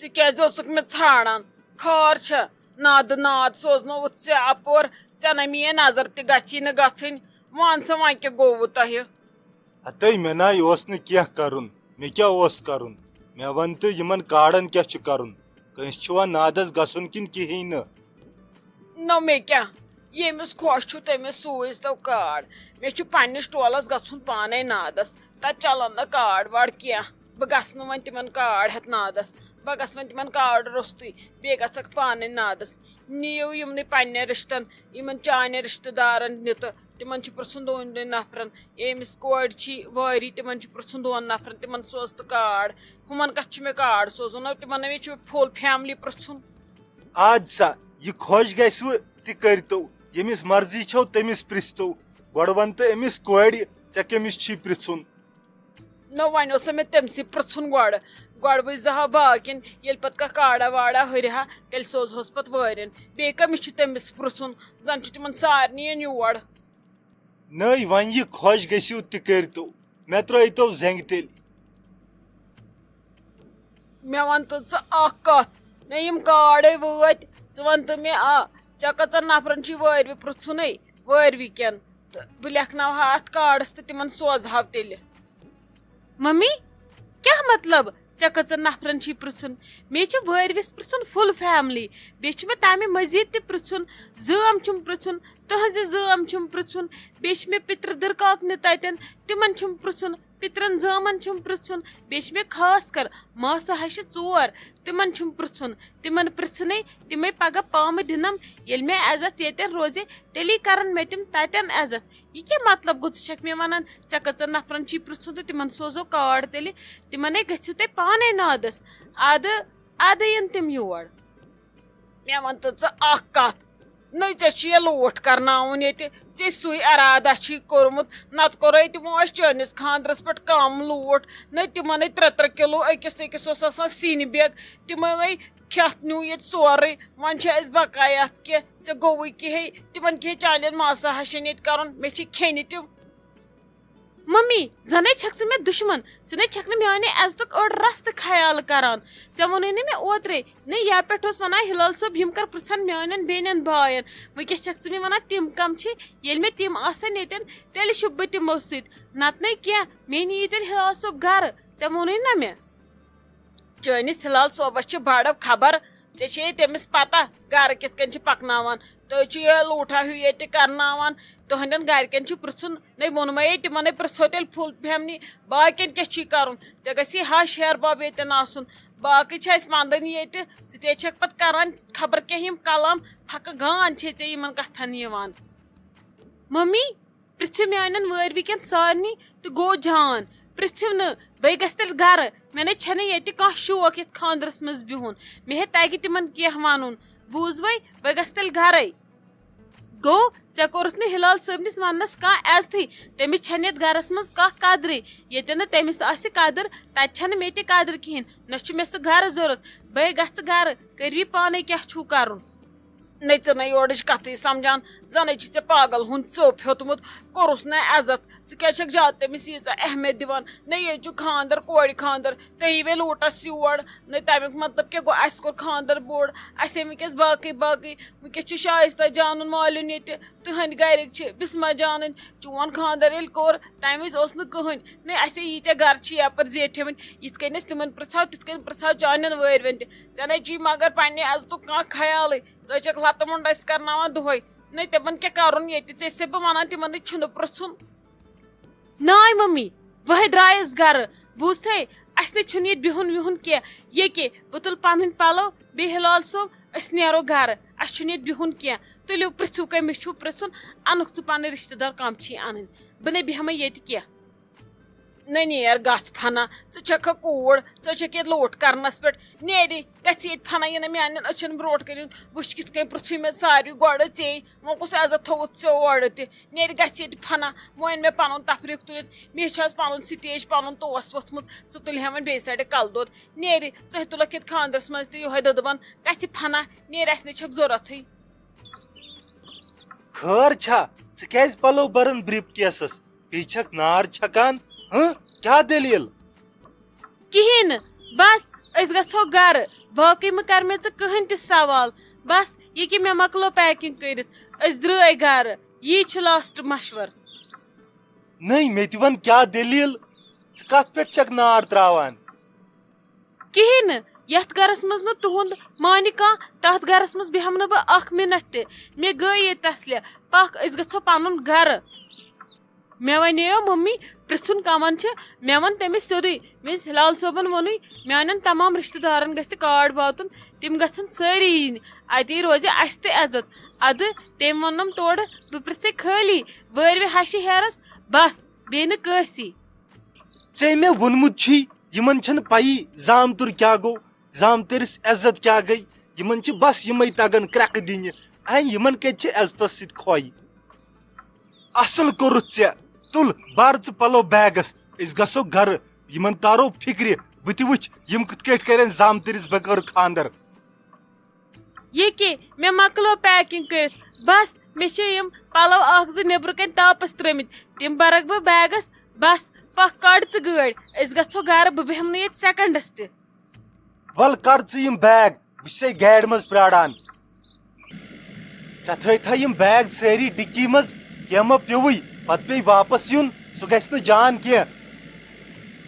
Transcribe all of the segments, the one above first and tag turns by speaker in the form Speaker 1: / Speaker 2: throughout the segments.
Speaker 1: मे ाड़ान खार नाद नाद सोजनो अपोर े मे नजर ती न गन वन सा वन क्या गो तह
Speaker 2: हते मे ना क्या करुन मे क्या करुन मे वन तो यमन काड़न क्या करुन कंस नादस गसुन किन कहीं
Speaker 1: न मे क्या यमिस खुश तमिस सूज तो काड़ मे पन्नस टोलस गुन पाने नादस तत चलन न काड़ वाड़ क्या बह गस वन तिमन काड़ हेत नादस बह गस वन तिमन काड़ रोस्तुई बे गक पाने नादस नीव यमन पन्ने रिश्तन इन चाने रिश्तेदारन नित तिमन पृछुन दोन दोन नफरन यमिस कोड़ वारी तिमन पृछुन दोन नफरन तिमन सोज तो काड़ हुमन कत मे काड़ सोजुन तिमन मे फुल फैमिली पृछुन
Speaker 2: आज सा यह खुश गो तो यमिस मर्जी छो तमिस पृछतो गोड़ वन तो अमिस कोड़ ऐ कमिस पृछुन
Speaker 1: न वन मे तमसी पृछुन गोड़ वहा बाकिन ये पे काड़ा वाड़ा हरहा तेल सोजहोस पे वारन बे कमिस तमिस पृछुन जन तिमन सारनी योर
Speaker 2: नई वन यह खुश गो तो मे त्रो जेंग तेल
Speaker 1: मे वन तो कत न यम काड़े वत वन तो मे े कचन नफरन वारवी पृछुन वारवी कन तो बह लेखनव अत काड़स तो तिमन सोजहा तेल
Speaker 3: मम्मी क्या मतलब े कचन नफरन पृछुन मे वारविस पृछुन फुल फैमिली बे मे तमें मजीद त पृछुन जम पृछुन तहज जम पृछुन बे मे पितर काकन ततन तिमन पृछुन पितरन जमन पृछुन बे मे खास कर मासा हश चोर तिमन पृछुन तिमन पृछन तिमे पगह पाम दिनम ये मे इज्जत ये रोजे तेली करन मे तिम ततन इज्जत यह क्या मतलब गो क मे वन े कचन नफरन पृछुन तो तिमन सोजो काड़ तेल तिमन गु ते पाने नादस आद आद इन तिम योर
Speaker 1: मे वन तो कत न ये लूट करनाउन ये सु इरादा कोर्मुत नत कोर तमो चनिस खानदरस पे कम लूट न तिमन 3 किलो अकिस सिन बेग तिमन खेत न्यू ये सोरे वन बकाया कह ऐ गोवु कह तिमन कह चालन मासा हशन ये कर मे खेन तम
Speaker 3: मम्मी जने छक मे दुश्मन ने छक माने इज्जत अड़ रस तो ख्याल करान ऐ वन मे ओत्रे न या पे वन हिलाल सोब यम कर पृछन मान बेन बायन वस छक मे वन तिम कम ये मे तिम आसन ये तेल शुभ बह तमो सत न क्या मे नी तेल हिलाल सोब घर ऐ वोन ना मे
Speaker 1: चनिस हिलाल सोबस बड़ खबर ऐ तमिस पता घर कित पकनावान तो ये लूठा हूँ ये करनावान तुहन गरकन पृछुन न वोनमे तिमन पृछो तेल फुल फैमिली बाकन क्या कर ऐ गसी हश हेरबाब ये बाकी वंदन ये ते पे करान खबर क्या कलम फक गान इन कथन
Speaker 3: मम्मी पृछ मान वारवी कन सारनी तो गो जान पृछव न बे गस तेल घर मे ये कह शौक ये खानदरस मज बिहुन मे तग तिमन क्या वन बूज वै बे गस तेल घर गो ऐ कोरुत न हिलाल सबनिस वनस कह इज्जत तमिस ये घरस मज कह कदर ये तमिस कदर तत मे कदर कहें न मे सह घर जरूरत बे गस घर करवी पाने क्या कर
Speaker 1: न े योर कथ समझान जन ऐ पागल हूं चोप होतमुत कोरुस न इज्जत क्या ज्यादा तमिस यीजा अहमियत दिवान न ये खानदर कोड़ खानदर तही वे लूटस योर न तमिक मतलब क्या गो अस कोर खानदर बोड़ असे वस बाकी बाकी वस शाइस्ता जान मालून ये तुहद गरिक बिस्मा जान चोन खानदर ये कोर तम वज कहन न असे ये घर यपर जेठम यथ कन तिमन पृछाव तिथ पृछाव चान वारवन ऐ मगर पन्ने इज्जत कह ख्याल ऐ लत मुंड करनावान दुहै न तिमन क्या करुन ये से बह वन तिमन पृछुन
Speaker 3: नाय मम्मी वह द्रायस घर बूज थे अस ये बिहुन विहुन क्या ये बह तुल पन पलो बे हिलाल सोब अस नेरो घर अस बिहुन क्या तुलियो पृछू कमिस पृछुन अनुक च पन रिश्तेदार कम अन बह बेहम ये क्या
Speaker 1: न नेर गस फना क कूड़ ये लूट करनस पे नेरी गि फना ये मान अचन ब्रोट कर वुच कित पृछु मे सारी गोड़ चे वो कुछ इज्जत थोत ऐ ओर नेर गि फना वन मे पन तफरीक तुलित मे पन स्टेज पन तोस वोथमुत तुल वन बे साइड कल दोद नेर तुलक ये खानदरस मज तह दोदबन गि फना नेर अस छक जरूरत
Speaker 2: खर क्या पलो बरन ब्रीफ केसस बे छक नार छकान क्या दलील
Speaker 3: कहें बस गो घर باقی مہ کر مے ژٕ کٕہٕنۍ تہِ سوال بس یہ کہ مے مکلو پیکنگ کٔرِتھ أسۍ درٛاے گرٕ یی چھُ لاسٹ مشور.
Speaker 2: نہیں مے تہِ ون کیا دلیل ژٕ کتھ پٮ۪ٹھ چھکھ نار تراوان.
Speaker 3: کہیٖنۍ نہٕ یتھ گرس منٛز نہٕ تُہُنٛد مانہِ کانٛہہ تتھ گرس منٛز بیہم نہٕ بہٕ اکھ مِنٹ تہِ. مےٚ گٔے ییٚتہِ تسلہِ پکھ أسۍ گژھو پنُن گرٕ. مےٚ ونیو ممی پرژھُن کمن چھِ مےٚ ووٚن تٔمِس سیوٚدُے مےٚ ہلال صٲبن ووٚنُے میانٮ۪ن تمام رشتہٕ دارن گژھِ کارڈ واتُن تِم گژھن سٲری یِنۍ اتی روزِ اسہِ تہِ عزت. ادٕ تٔمۍ ووٚنُم تورٕ بہٕ پرژھے خٲلی وٲروِ ہشہِ ہیرس بس بیٚیہِ نہٕ کٲنٛسی.
Speaker 2: ژےٚ مےٚ ووٚنمُت چھُے یِمن چھنہٕ پیی زامتُر کیٛاہ گوٚو زامتٕرِس عزت کیٛاہ گٔے یِمن چھِ بس یِمے تگان کرٛٮ۪کہٕ دِنہِ انہِ یِمن کتہِ چھِ عزتس سۭتۍ کھۄے. اصل کوٚرُتھ ژےٚ تُل بر ژٕ پلو بیگس أسۍ گژھو گرٕ یِمن تارو فکرِ بہٕ تہِ وٕچھ یِم کِتھ کٲٹھۍ کرن زامتٕرِس بغٲر خاندر.
Speaker 3: یہِ کہِ مےٚ مکلٲو پیکنگ کٔرِتھ بس مےٚ چھِ یِم پلو اکھ زٕ نیبرٕ کنۍ تاپس ترٲمٕتۍ تِم برکھ بہٕ بیگس بس پکھ کڑ ژٕ گٲڑۍ أسۍ گژھو گرٕ بہٕ بیہم نہٕ ییٚتہِ سیکنڈس تہِ.
Speaker 2: ول کر ژٕ یِم بیگ بہٕ چھسے گاڑِ منٛز پیاران. ژےٚ تھٲے یِم بیگ سٲری ڈِکی منٛز کینٛہہ مہ پیوٕے پتہٕ پیٚیہِ واپس یُن سُہ گژھِ نہٕ جان کینٛہہ.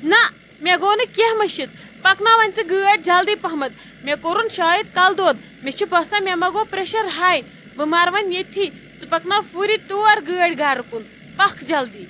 Speaker 3: نہ مےٚ گوٚو نہٕ کینٛہہ مٔشِتھ پکناو وۄنۍ ژٕ گٲڑۍ جلدی پہمتھ مےٚ کوٚرُن شاید کل دود مےٚ چھُ باسان مےٚ ما گوٚو پریشر ہاے بہٕ مر وۄنۍ ییٚتھی ژٕ پکناو پوٗری تور گٲڑۍ گرٕ کُن پکھ جلدی.